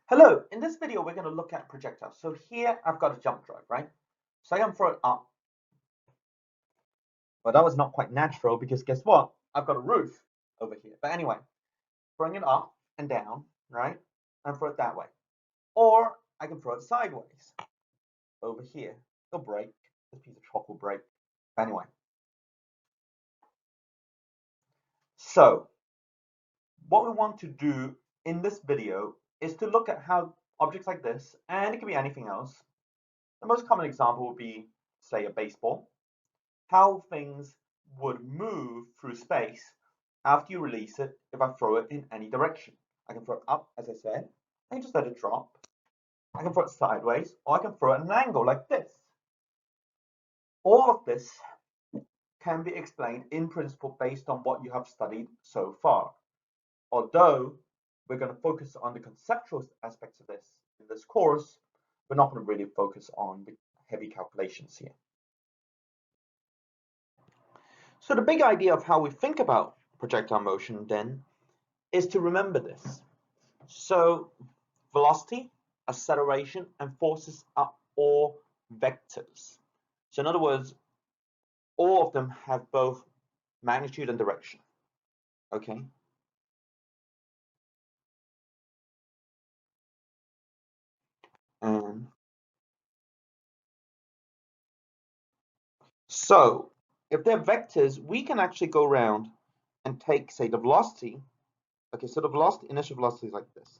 Hello, in this video we're going to look at projectile. So here I've got a jump drive, right? So I can throw it up. Well, that was not quite natural because guess what? I've got a roof over here. But anyway, throwing it up and down, right? And throw it that way. Or I can throw it sideways over here. It'll break. This piece of chalk will break. But anyway. So what we want to do in this video is to look at how objects like this, and it can be anything else. The most common example would be, say, a baseball. How things would move through space after you release it if I throw it in any direction. I can throw it up, as I said. I can just let it drop. I can throw it sideways, or I can throw it at an angle like this. All of this can be explained in principle based on what you have studied so far. Although we're going to focus on the conceptual aspects of this in this course, we're not going to really focus on the heavy calculations here. So the big idea of how we think about projectile motion then is to remember this. So velocity, acceleration, and forces are all vectors. So in other words, all of them have both magnitude and direction. Okay. So if they're vectors, we can actually go around and take, say, the velocity. Okay, so the velocity, initial velocity is like this.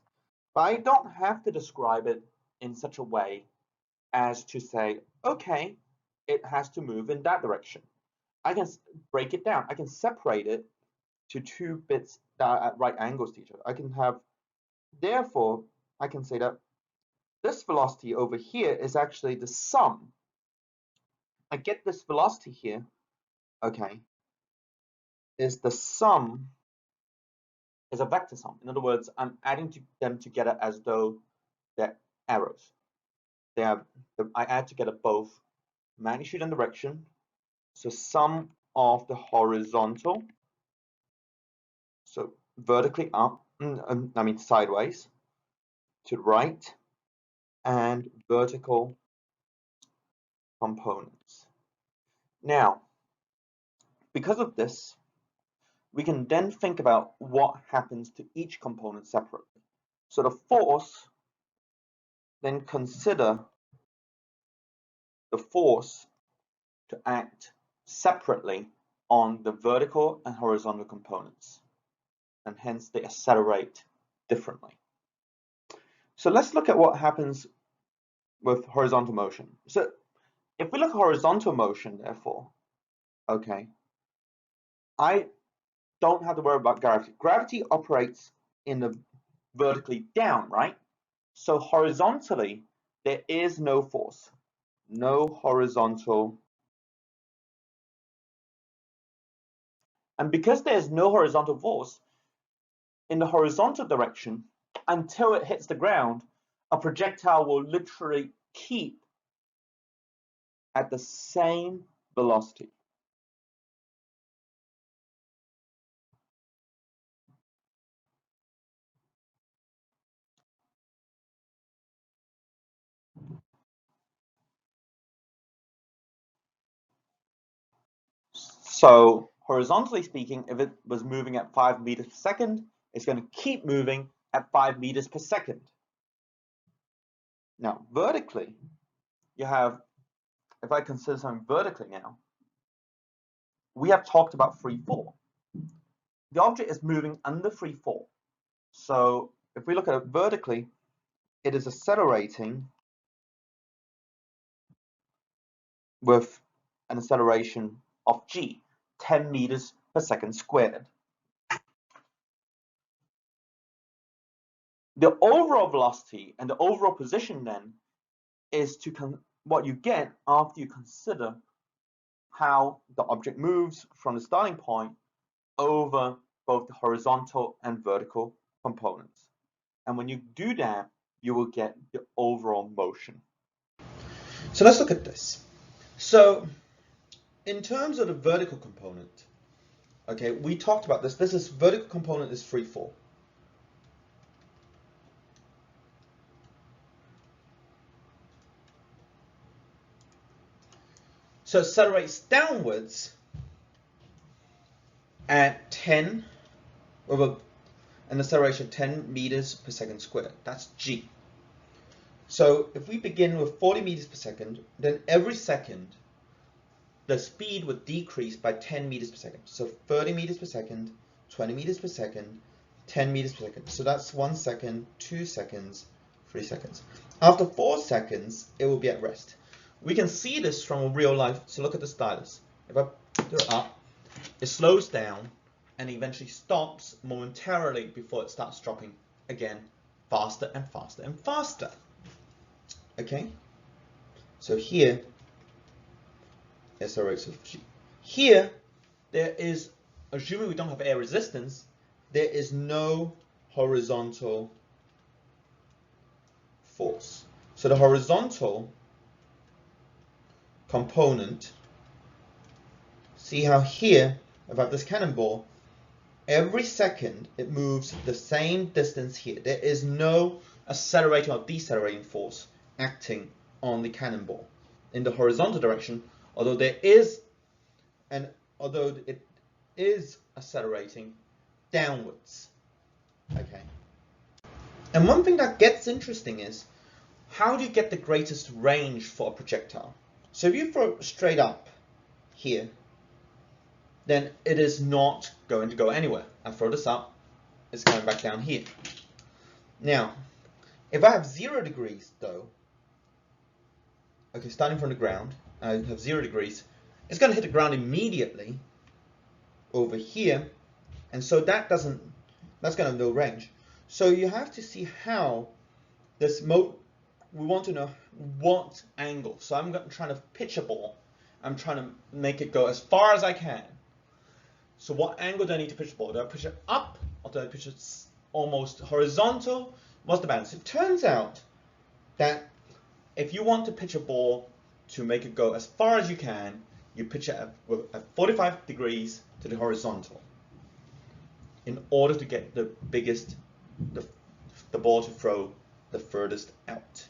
But I don't have to describe it in such a way as to say, okay, it has to move in that direction. I can break it down. I can separate it to two bits that are at right angles to each other. I can have, therefore, I can say that this velocity over here is actually the sum. I get this velocity here, okay, is the sum, is a vector sum. In other words, I'm adding them together as though they're arrows. I add together both magnitude and direction. So sum of the horizontal, so vertically up, I mean sideways, to the right, and vertical components. Now, because of this, we can then think about what happens to each component separately. So the force, then consider the force to act separately on the vertical and horizontal components, and hence they accelerate differently. So let's look at what happens with horizontal motion. So if we look at horizontal motion, therefore, okay, I don't have to worry about gravity. Gravity operates in the vertically down, right? So horizontally, there is no force, no horizontal. And because there's no horizontal force, in the horizontal direction, until it hits the ground, a projectile will literally keep at the same velocity. So horizontally speaking, if it was moving at 5 meters per second, it's going to keep moving at 5 meters per second. Now, vertically, you have, if I consider something vertically now, we have talked about free fall. The object is moving under free fall. So if we look at it vertically, it is accelerating with an acceleration of g, 10 meters per second squared. The overall velocity and the overall position then is what you get after you consider how the object moves from the starting point over both the horizontal and vertical components. And when you do that, you will get the overall motion. So let's look at this. So in terms of the vertical component, okay, we talked about this. This is vertical component is free fall. So it accelerates downwards at 10, with an acceleration of 10 meters per second squared. That's g. So if we begin with 40 meters per second, then every second the speed would decrease by 10 meters per second. So 30 meters per second, 20 meters per second, 10 meters per second. So that's 1 second, 2 seconds, 3 seconds. After 4 seconds, it will be at rest. We can see this from real life. So look at the stylus. If I put it up, it slows down and eventually stops momentarily before it starts dropping again faster and faster and faster. Okay? So here, SRX of G. Here, there is, assuming we don't have air resistance, there is no horizontal force. So the horizontal component, see how here, if I have this cannonball, every second it moves the same distance here. There is no accelerating or decelerating force acting on the cannonball in the horizontal direction, although it is accelerating downwards. Okay. And one thing that gets interesting is, how do you get the greatest range for a projectile? So if you throw it straight up here, then it is not going to go anywhere. I throw this up, it's going back down here. Now, if I have 0 degrees though, okay, starting from the ground, I have 0 degrees, it's going to hit the ground immediately over here, and so that's going to have no range. So you have to see how this we want to know what angle. So I'm trying to pitch a ball. I'm trying to make it go as far as I can. So what angle do I need to pitch the ball? Do I push it up, or do I pitch it almost horizontal? What's the balance? It turns out that if you want to pitch a ball to make it go as far as you can, you pitch it at 45 degrees to the horizontal in order to get the ball to throw the furthest out.